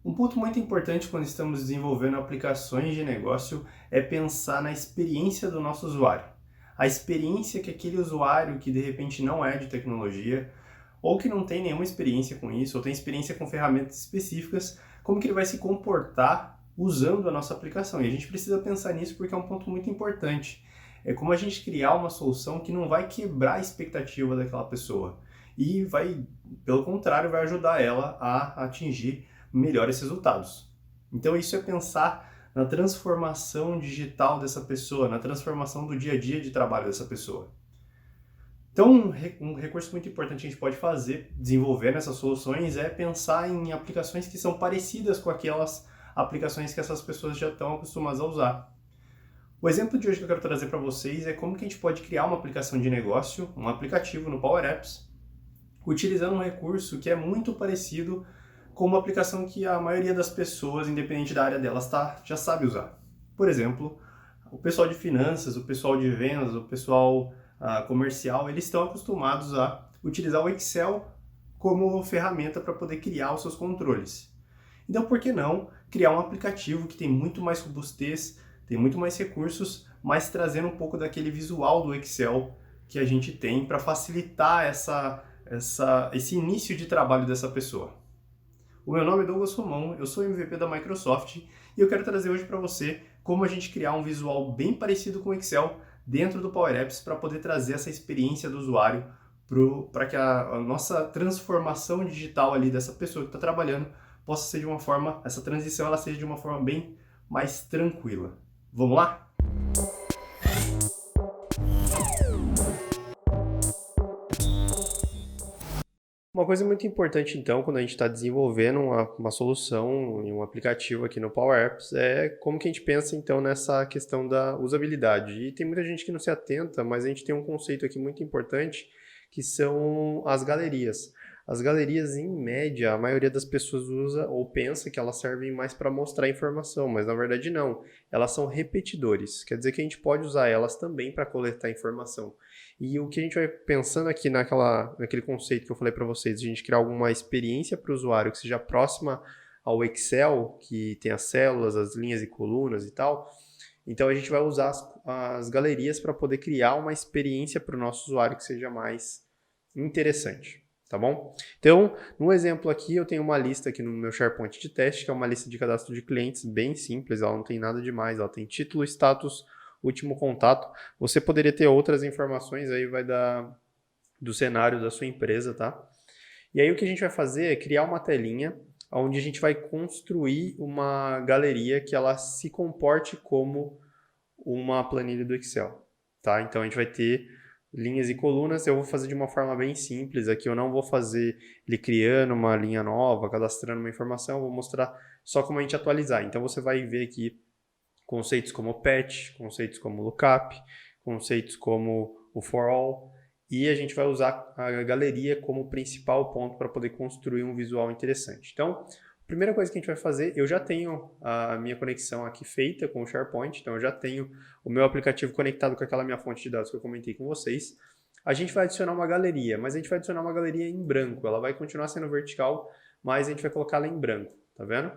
Um ponto muito importante quando estamos desenvolvendo aplicações de negócio é pensar na experiência do nosso usuário. A experiência que aquele usuário que de repente não é de tecnologia, ou que não tem nenhuma experiência com isso, ou tem experiência com ferramentas específicas, como que ele vai se comportar usando a nossa aplicação. E a gente precisa pensar nisso porque é um ponto muito importante. É como a gente criar uma solução que não vai quebrar a expectativa daquela pessoa e vai, pelo contrário, vai ajudar ela a atingir melhores resultados. Então isso é pensar na transformação digital dessa pessoa, na transformação do dia a dia de trabalho dessa pessoa. Então, um recurso muito importante que a gente pode fazer, desenvolvendo essas soluções, é pensar em aplicações que são parecidas com aquelas aplicações que essas pessoas já estão acostumadas a usar. O exemplo de hoje que eu quero trazer para vocês é como que a gente pode criar uma aplicação de negócio, um aplicativo no Power Apps, utilizando um recurso que é muito parecido com uma aplicação que a maioria das pessoas, independente da área delas, já sabe usar. Por exemplo, o pessoal de finanças, o pessoal de vendas, o pessoal comercial, eles estão acostumados a utilizar o Excel como ferramenta para poder criar os seus controles. Então, por que não criar um aplicativo que tem muito mais robustez, tem muito mais recursos, mas trazendo um pouco daquele visual do Excel que a gente tem para facilitar esse início de trabalho dessa pessoa. O meu nome é Douglas Romão, eu sou MVP da Microsoft e eu quero trazer hoje para você como a gente criar um visual bem parecido com o Excel dentro do Power Apps para poder trazer essa experiência do usuário para que a nossa transformação digital ali dessa pessoa que está trabalhando possa ser de uma forma, essa transição ela seja de uma forma bem mais tranquila. Vamos lá? Uma coisa muito importante, então, quando a gente está desenvolvendo uma solução em um aplicativo aqui no Power Apps, é como que a gente pensa, então, nessa questão da usabilidade. E tem muita gente que não se atenta, mas a gente tem um conceito aqui muito importante, que são as galerias. As galerias, em média, a maioria das pessoas usa ou pensa que elas servem mais para mostrar informação, mas na verdade não. Elas são repetidores, quer dizer que a gente pode usar elas também para coletar informação. E o que a gente vai pensando aqui naquele conceito que eu falei para vocês, de a gente criar alguma experiência para o usuário que seja próxima ao Excel, que tem as células, as linhas e colunas e tal. Então a gente vai usar as galerias para poder criar uma experiência para o nosso usuário que seja mais interessante, tá bom? Então, no exemplo aqui, eu tenho uma lista aqui no meu SharePoint de teste, que é uma lista de cadastro de clientes bem simples, ela não tem nada demais, ela tem título, status, último contato. Você poderia ter outras informações, aí vai do cenário da sua empresa, tá? E aí o que a gente vai fazer é criar uma telinha onde a gente vai construir uma galeria que ela se comporte como uma planilha do Excel, tá? Então a gente vai ter linhas e colunas, eu vou fazer de uma forma bem simples, aqui eu não vou fazer ele criando uma linha nova, cadastrando uma informação, eu vou mostrar só como a gente atualizar. Então você vai ver aqui conceitos como patch, conceitos como lookup, conceitos como o for all, e a gente vai usar a galeria como principal ponto para poder construir um visual interessante. Então, a primeira coisa que a gente vai fazer, eu já tenho a minha conexão aqui feita com o SharePoint, então eu já tenho o meu aplicativo conectado com aquela minha fonte de dados que eu comentei com vocês. A gente vai adicionar uma galeria, mas a gente vai adicionar uma galeria em branco, ela vai continuar sendo vertical, mas a gente vai colocar ela em branco, tá vendo?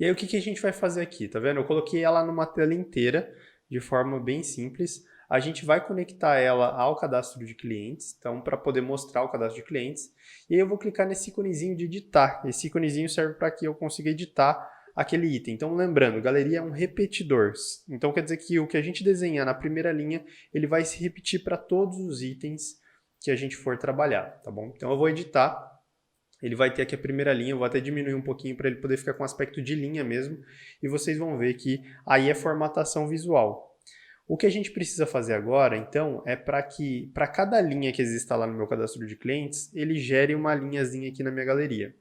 E aí o que a gente vai fazer aqui, tá vendo? Eu coloquei ela numa tela inteira, de forma bem simples. A gente vai conectar ela ao cadastro de clientes, então para poder mostrar o cadastro de clientes. E aí eu vou clicar nesse íconezinho de editar. Esse íconezinho serve para que eu consiga editar aquele item. Então lembrando, galeria é um repetidor. Então quer dizer que o que a gente desenhar na primeira linha, ele vai se repetir para todos os itens que a gente for trabalhar, tá bom? Então eu vou editar. Ele vai ter aqui a primeira linha, eu vou até diminuir um pouquinho para ele poder ficar com aspecto de linha mesmo, e vocês vão ver que aí é formatação visual. O que a gente precisa fazer agora, então, é para cada linha que exista lá no meu cadastro de clientes, ele gere uma linhazinha aqui na minha galeria.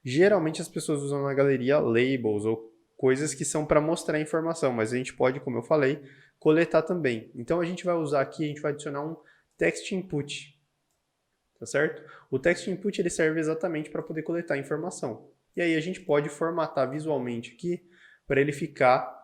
Geralmente as pessoas usam na galeria labels ou coisas que são para mostrar informação, mas a gente pode, como eu falei, coletar também. Então a gente vai usar aqui, a gente vai adicionar um text input. Tá certo? O text input ele serve exatamente para poder coletar informação. E aí a gente pode formatar visualmente aqui para ele ficar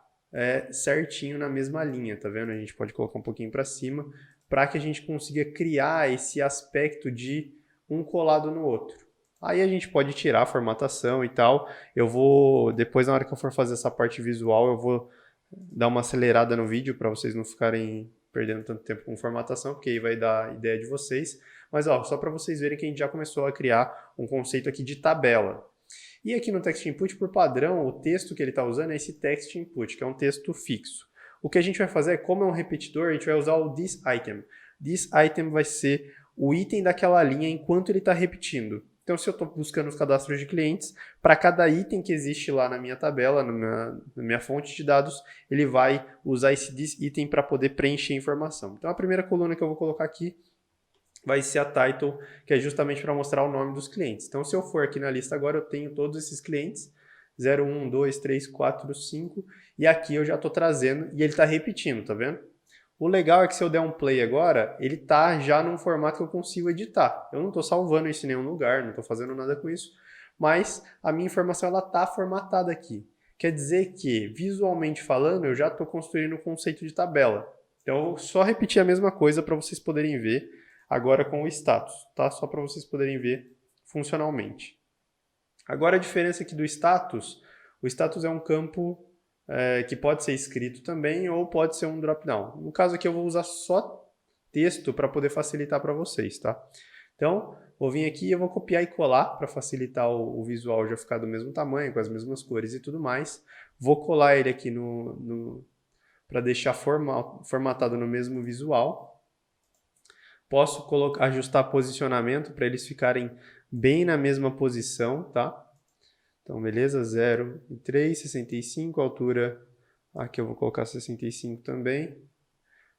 certinho na mesma linha, tá vendo? A gente pode colocar um pouquinho para cima para que a gente consiga criar esse aspecto de um colado no outro. Aí a gente pode tirar a formatação e tal. Eu vou, depois na hora que eu for fazer essa parte visual, eu vou dar uma acelerada no vídeo para vocês não ficarem perdendo tanto tempo com formatação, porque aí vai dar a ideia de vocês. Mas ó, só para vocês verem que a gente já começou a criar um conceito aqui de tabela. E aqui no Text Input, por padrão, o texto que ele está usando é esse Text Input, que é um texto fixo. O que a gente vai fazer é, como é um repetidor, a gente vai usar o this item. This item vai ser o item daquela linha enquanto ele está repetindo. Então, se eu estou buscando os cadastros de clientes, para cada item que existe lá na minha tabela, na minha fonte de dados, ele vai usar esse this item para poder preencher a informação. Então, a primeira coluna que eu vou colocar aqui vai ser a title, que é justamente para mostrar o nome dos clientes. Então, se eu for aqui na lista agora, eu tenho todos esses clientes, 0, 1, 2, 3, 4, 5, e aqui eu já estou trazendo, e ele está repetindo, tá vendo? O legal é que se eu der um play agora, ele está já num formato que eu consigo editar. Eu não estou salvando isso em nenhum lugar, não estou fazendo nada com isso, mas a minha informação está formatada aqui. Quer dizer que, visualmente falando, eu já estou construindo o conceito de tabela. Então, eu vou só repetir a mesma coisa para vocês poderem ver agora com o status, tá? Só para vocês poderem ver funcionalmente. Agora a diferença aqui do status, o status é um campo que pode ser escrito também ou pode ser um drop-down. No caso aqui eu vou usar só texto para poder facilitar para vocês, tá? Então, vou vir aqui e eu vou copiar e colar para facilitar o visual já ficar do mesmo tamanho, com as mesmas cores e tudo mais. Vou colar ele aqui para deixar formatado no mesmo visual. Posso ajustar posicionamento para eles ficarem bem na mesma posição, tá? Então, beleza, 0 e 3, 65, altura, aqui eu vou colocar 65 também.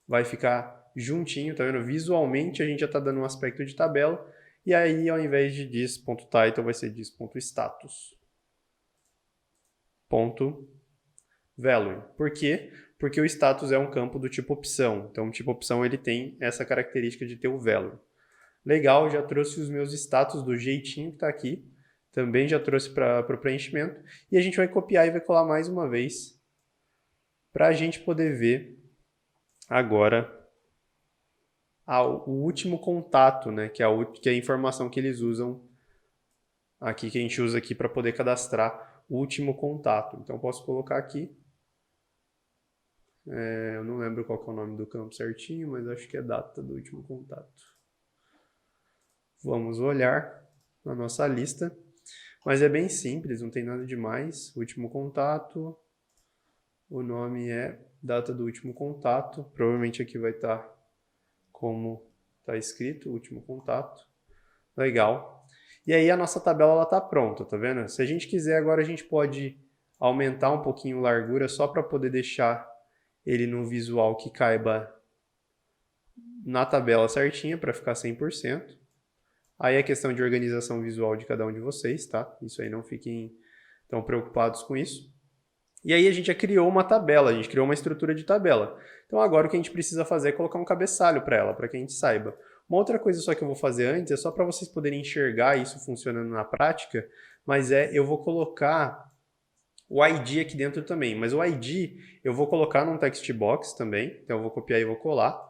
Vai ficar juntinho, tá vendo? Visualmente a gente já está dando um aspecto de tabela, e aí ao invés de this.title vai ser this.status. .value. Por quê? Porque o status é um campo do tipo opção. Então, o tipo opção ele tem essa característica de ter o value. Legal, já trouxe os meus status do jeitinho que está aqui. Também já trouxe para o preenchimento. E a gente vai copiar e vai colar mais uma vez para a gente poder ver agora o último contato, né? Que é a informação que eles usam aqui, que a gente usa aqui para poder cadastrar o último contato. Então, posso colocar aqui. Eu não lembro qual que é o nome do campo certinho, mas acho que é data do último contato. Vamos olhar na nossa lista. Mas é bem simples, não tem nada demais. Último contato, o nome é data do último contato. Provavelmente aqui vai estar como está escrito, último contato. Legal. E aí a nossa tabela está pronta, tá vendo? Se a gente quiser agora a gente pode aumentar um pouquinho a largura só para poder deixar ele no visual que caiba na tabela certinha para ficar 100%. Aí é questão de organização visual de cada um de vocês, tá? Isso aí não fiquem tão preocupados com isso. E aí a gente já criou uma tabela, a gente criou uma estrutura de tabela. Então agora o que a gente precisa fazer é colocar um cabeçalho para ela, para que a gente saiba. Uma outra coisa só que eu vou fazer antes, é só para vocês poderem enxergar isso funcionando na prática, mas eu vou colocar o ID aqui dentro também. Mas o ID eu vou colocar num text box também, então eu vou copiar e vou colar.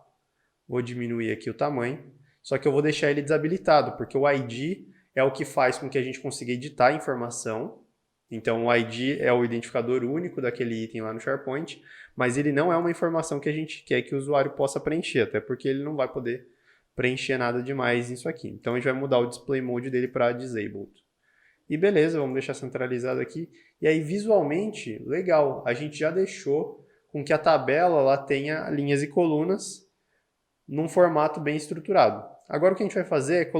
Vou diminuir aqui o tamanho. Só que eu vou deixar ele desabilitado, porque o ID é o que faz com que a gente consiga editar a informação. Então, o ID é o identificador único daquele item lá no SharePoint, mas ele não é uma informação que a gente quer que o usuário possa preencher, até porque ele não vai poder preencher nada demais nisso aqui. Então, a gente vai mudar o Display Mode dele para Disabled. E beleza, vamos deixar centralizado aqui. E aí, visualmente, legal, a gente já deixou com que a tabela lá tenha linhas e colunas num formato bem estruturado. Agora o que a gente vai fazer é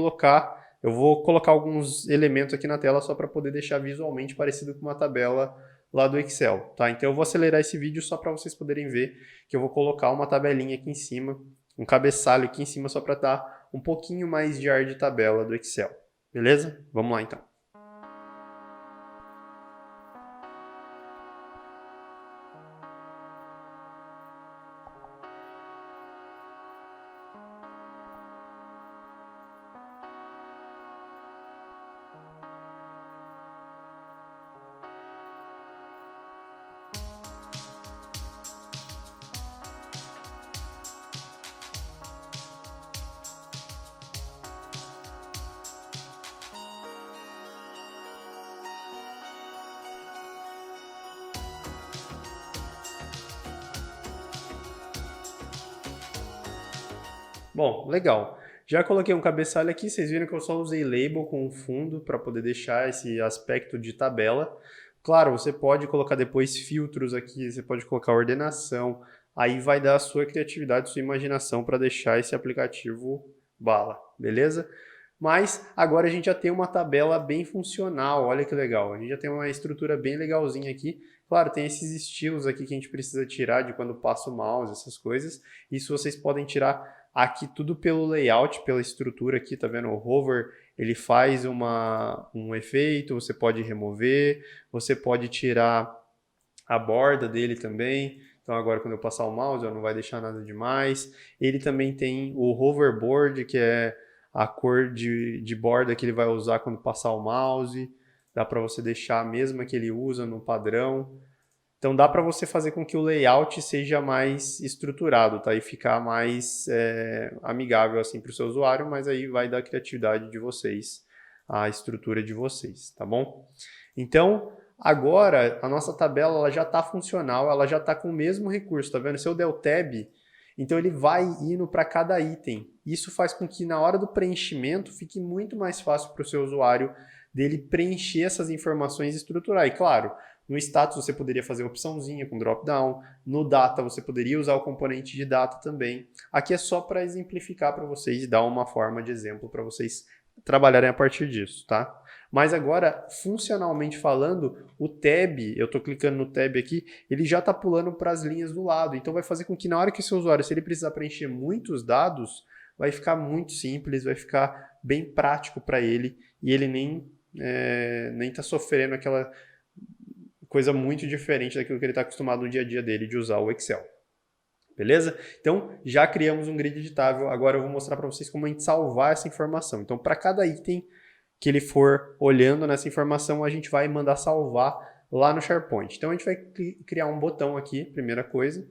eu vou colocar alguns elementos aqui na tela só para poder deixar visualmente parecido com uma tabela lá do Excel, tá? Então eu vou acelerar esse vídeo só para vocês poderem ver que eu vou colocar uma tabelinha aqui em cima, um cabeçalho aqui em cima só para dar um pouquinho mais de ar de tabela do Excel, beleza? Vamos lá então. Bom, legal. Já coloquei um cabeçalho aqui, vocês viram que eu só usei label com um fundo para poder deixar esse aspecto de tabela. Claro, você pode colocar depois filtros aqui, você pode colocar ordenação, aí vai dar a sua criatividade, sua imaginação para deixar esse aplicativo bala, beleza? Mas agora a gente já tem uma tabela bem funcional, olha que legal. A gente já tem uma estrutura bem legalzinha aqui. Claro, tem esses estilos aqui que a gente precisa tirar de quando passa o mouse, essas coisas. Isso vocês podem tirar aqui tudo pelo layout, pela estrutura aqui, tá vendo? O hover, ele faz um efeito, você pode remover, você pode tirar a borda dele também. Então agora quando eu passar o mouse, não vai deixar nada demais. Ele também tem o hoverboard, que é a cor de borda que ele vai usar quando passar o mouse. Dá para você deixar a mesma que ele usa no padrão. Então dá para você fazer com que o layout seja mais estruturado, tá? E ficar mais amigável assim para o seu usuário, mas aí vai da criatividade de vocês, a estrutura de vocês, tá bom? Então agora a nossa tabela ela já está funcional, ela já está com o mesmo recurso, tá vendo? Se eu der o tab, então ele vai indo para cada item. Isso faz com que na hora do preenchimento fique muito mais fácil para o seu usuário dele preencher essas informações e estruturar. E claro, no status você poderia fazer opçãozinha com drop-down, no data você poderia usar o componente de data também. Aqui é só para exemplificar para vocês e dar uma forma de exemplo para vocês trabalharem a partir disso, tá? Mas agora, funcionalmente falando, o tab, eu estou clicando no tab aqui, ele já está pulando para as linhas do lado. Então vai fazer com que na hora que o seu usuário, se ele precisar preencher muitos dados, vai ficar muito simples, vai ficar bem prático para ele e ele nem está sofrendo aquela coisa muito diferente daquilo que ele está acostumado no dia a dia dele de usar o Excel. Beleza? Então, já criamos um grid editável. Agora eu vou mostrar para vocês como a gente salvar essa informação. Então, para cada item que ele for olhando nessa informação, a gente vai mandar salvar lá no SharePoint. Então, a gente vai criar um botão aqui, primeira coisa.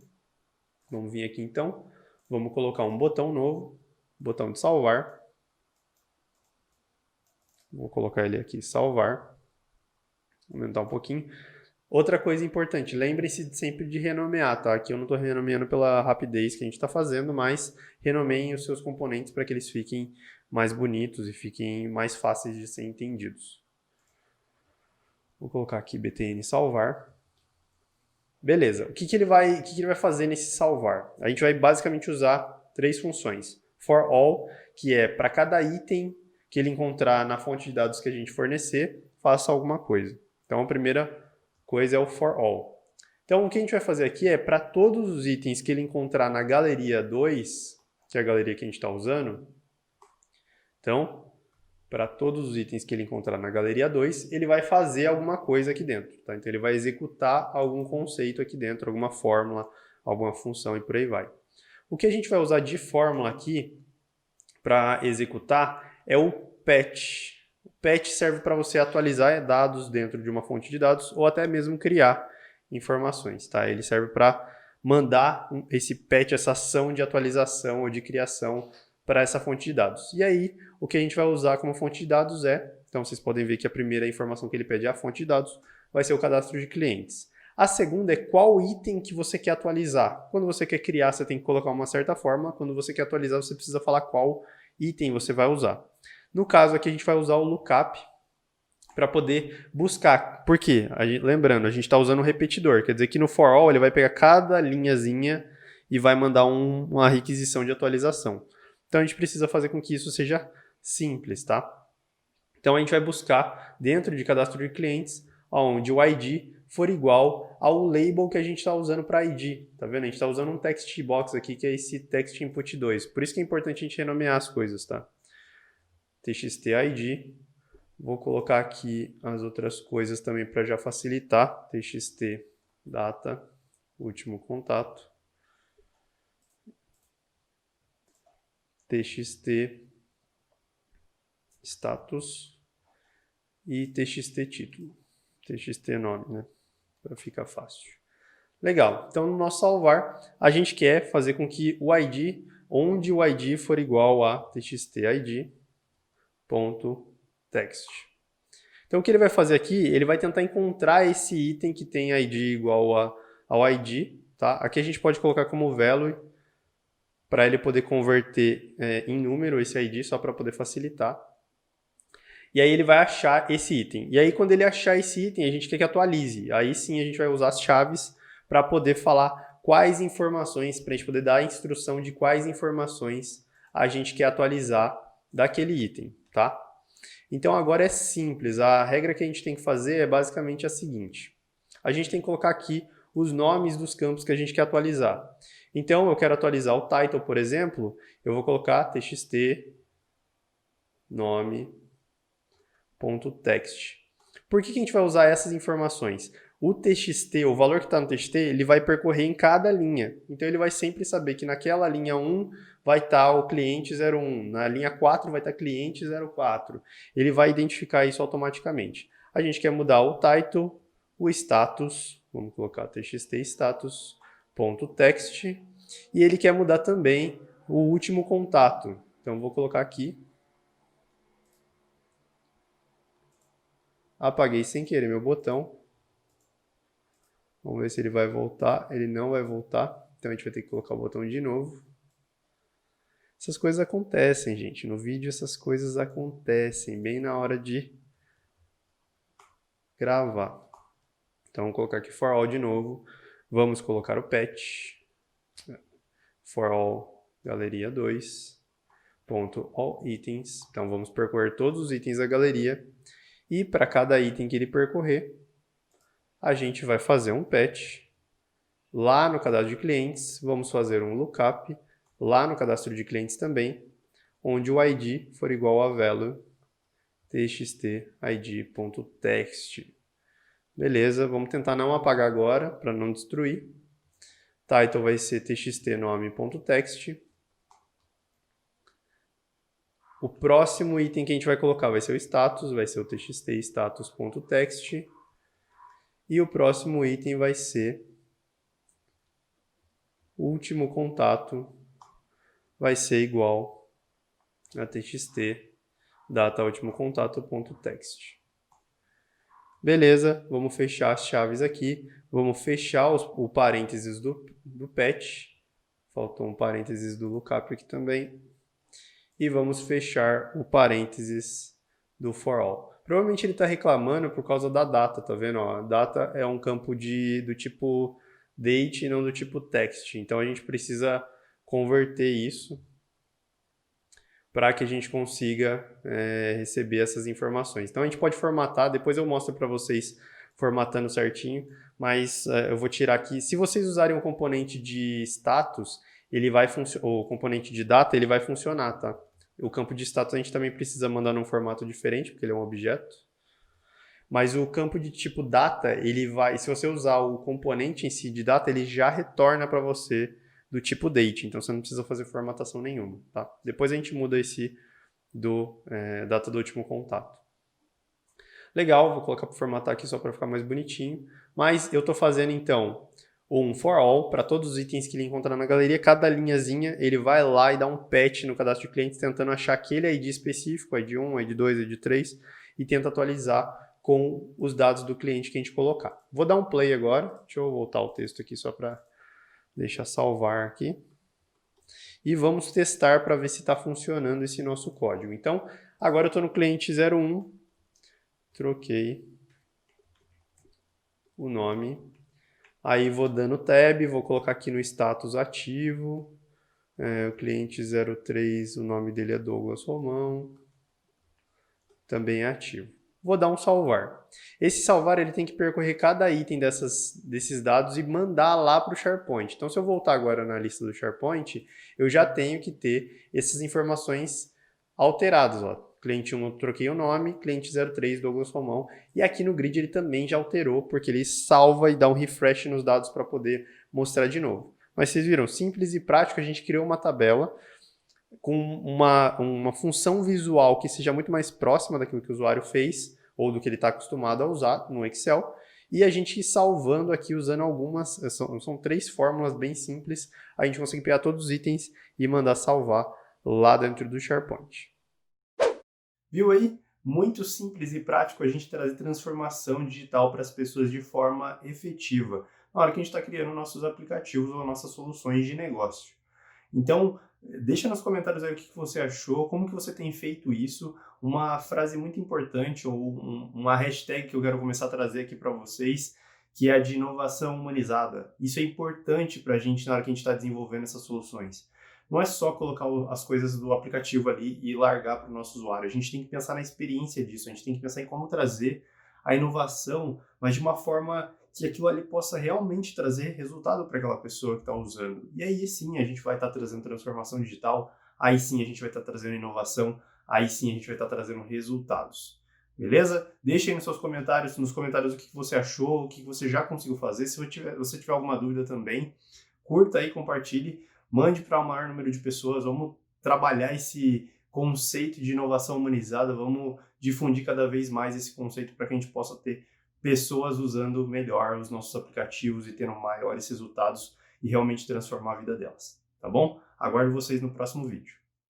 Vamos vir aqui então. Vamos colocar um botão novo, botão de salvar. Vou colocar ele aqui, salvar. Vou aumentar um pouquinho. Outra coisa importante, lembrem-se sempre de renomear, tá? Aqui eu não estou renomeando pela rapidez que a gente está fazendo, mas renomeiem os seus componentes para que eles fiquem mais bonitos e fiquem mais fáceis de ser entendidos. Vou colocar aqui btn salvar. Beleza, o que ele vai fazer nesse salvar? A gente vai basicamente usar 3 funções. For all, que é para cada item que ele encontrar na fonte de dados que a gente fornecer, faça alguma coisa. Então a primeira coisa é o for all. Então o que a gente vai fazer aqui é para todos os itens que ele encontrar na galeria 2, que é a galeria que a gente está usando, então para todos os itens que ele encontrar na galeria 2, ele vai fazer alguma coisa aqui dentro. Tá? Então ele vai executar algum conceito aqui dentro, alguma fórmula, alguma função e por aí vai. O que a gente vai usar de fórmula aqui para executar é o patch. O patch serve para você atualizar dados dentro de uma fonte de dados ou até mesmo criar informações. Tá? Ele serve para mandar esse patch, essa ação de atualização ou de criação para essa fonte de dados. E aí, o que a gente vai usar como fonte de dados então vocês podem ver que a primeira informação que ele pede é a fonte de dados, vai ser o cadastro de clientes. A segunda é qual item que você quer atualizar. Quando você quer criar, você tem que colocar uma certa forma. Quando você quer atualizar, você precisa falar qual item você vai usar. No caso aqui, a gente vai usar o lookup para poder buscar. Por quê? Lembrando, a gente está usando um repetidor. Quer dizer que no for all, ele vai pegar cada linhazinha e vai mandar uma requisição de atualização. Então, a gente precisa fazer com que isso seja simples, tá? Então, a gente vai buscar dentro de cadastro de clientes, onde o ID for igual ao label que a gente está usando para ID. Tá vendo? A gente está usando um text box aqui, que é esse text input 2. Por isso que é importante a gente renomear as coisas, tá? txt ID. Vou colocar aqui as outras coisas também para já facilitar. txt data, último contato. txt status e txt título. txt nome, né? Para ficar fácil. Legal. Então, no nosso salvar, a gente quer fazer com que o ID, onde o ID for igual a txt_id.text. Então, o que ele vai fazer aqui, ele vai tentar encontrar esse item que tem ID igual ao ID, tá? Aqui a gente pode colocar como value para ele poder converter em número esse ID, só para poder facilitar. E aí ele vai achar esse item. E aí quando ele achar esse item, a gente quer que atualize. Aí sim a gente vai usar as chaves para poder falar quais informações, para a gente poder dar a instrução de quais informações a gente quer atualizar daquele item, tá? Então agora é simples, a regra que a gente tem que fazer é basicamente a seguinte. A gente tem que colocar aqui os nomes dos campos que a gente quer atualizar. Então eu quero atualizar o title, por exemplo, eu vou colocar txt nome.text. Por que a gente vai usar essas informações? O txt, o valor que está no txt, ele vai percorrer em cada linha. Então ele vai sempre saber que naquela linha 1 vai estar o cliente 01, na linha 4 vai estar cliente 04. Ele vai identificar isso automaticamente. A gente quer mudar o title, o status, vamos colocar txt status.text, e ele quer mudar também o último contato. Então vou colocar aqui. Apaguei sem querer meu botão. Vamos ver se ele vai voltar. Ele não vai voltar. Então a gente vai ter que colocar o botão de novo. Essas coisas acontecem, gente. No vídeo essas coisas acontecem bem na hora de gravar. Então vamos colocar aqui for all de novo. Vamos colocar o patch. For all galeria 2. Ponto all itens. Então vamos percorrer todos os itens da galeria. E para cada item que ele percorrer, a gente vai fazer um patch. Lá no cadastro de clientes, vamos fazer um lookup. Lá no cadastro de clientes também, onde o ID for igual a value txt id.text. Beleza, vamos tentar não apagar agora, para não destruir. Title vai ser txt nome.text. O próximo item que a gente vai colocar vai ser o status, vai ser o txt status.text. E o próximo item vai ser o último contato, vai ser igual a txt data último contato.text. Beleza, vamos fechar as chaves aqui. Vamos fechar o parênteses do patch. Faltou um parênteses do lookup aqui também. E vamos fechar o parênteses do for all. Provavelmente ele está reclamando por causa da data, tá vendo? Ó, a data é um campo do tipo date e não do tipo text. Então a gente precisa converter isso para que a gente consiga receber essas informações. Então a gente pode formatar, depois eu mostro para vocês formatando certinho, mas eu vou tirar aqui. Se vocês usarem um componente de status, ele vai o componente de data, ele vai funcionar, tá? O campo de status a gente também precisa mandar num formato diferente, porque ele é um objeto. Mas o campo de tipo data, ele vai, se você usar o componente em si de data, ele já retorna para você do tipo date, então você não precisa fazer formatação nenhuma, tá? Depois a gente muda esse data do último contato. Legal, vou colocar para formatar aqui só para ficar mais bonitinho, mas eu estou fazendo então um for all para todos os itens que ele encontrar na galeria, cada linhazinha ele vai lá e dá um patch no cadastro de clientes tentando achar aquele ID específico, ID 1, ID 2, ID 3 e tenta atualizar com os dados do cliente que a gente colocar. Vou dar um play agora, deixa eu voltar o texto aqui só para deixar salvar aqui. E vamos testar para ver se está funcionando esse nosso código. Então, agora eu estou no cliente 01, troquei o nome. Aí vou dando tab, vou colocar aqui no status ativo. O cliente 03, o nome dele é Douglas Romão. Também é ativo. Vou dar um salvar. Esse salvar ele tem que percorrer cada item desses dados e mandar lá para o SharePoint. Então, se eu voltar agora na lista do SharePoint, eu já tenho que ter essas informações alteradas. Ó. Cliente 1 eu troquei o nome, cliente 03, Douglas Romão. E aqui no grid ele também já alterou, porque ele salva e dá um refresh nos dados para poder mostrar de novo. Mas vocês viram, simples e prático, a gente criou uma tabela com uma função visual que seja muito mais próxima daquilo que o usuário fez ou do que ele está acostumado a usar no Excel e a gente ir salvando aqui usando algumas, são 3 fórmulas bem simples, a gente consegue pegar todos os itens e mandar salvar lá dentro do SharePoint. Viu aí? Muito simples e prático a gente trazer transformação digital para as pessoas de forma efetiva, na hora que a gente está criando nossos aplicativos ou nossas soluções de negócio. Então, deixa nos comentários aí o que você achou, como que você tem feito isso. Uma frase muito importante ou uma hashtag que eu quero começar a trazer aqui para vocês, que é a de inovação humanizada. Isso é importante para a gente na hora que a gente está desenvolvendo essas soluções. Não é só colocar as coisas do aplicativo ali e largar para o nosso usuário. A gente tem que pensar na experiência disso, a gente tem que pensar em como trazer a inovação, mas de uma forma que aquilo ali possa realmente trazer resultado para aquela pessoa que está usando. E aí sim a gente vai estar trazendo transformação digital, aí sim a gente vai estar trazendo inovação, aí sim a gente vai estar trazendo resultados. Beleza? Deixa aí nos comentários o que você achou, o que você já conseguiu fazer. Se você tiver alguma dúvida também, curta aí, compartilhe, mande para o maior número de pessoas. Vamos trabalhar esse conceito de inovação humanizada, vamos difundir cada vez mais esse conceito para que a gente possa ter pessoas usando melhor os nossos aplicativos e tendo maiores resultados e realmente transformar a vida delas, tá bom? Aguardo vocês no próximo vídeo.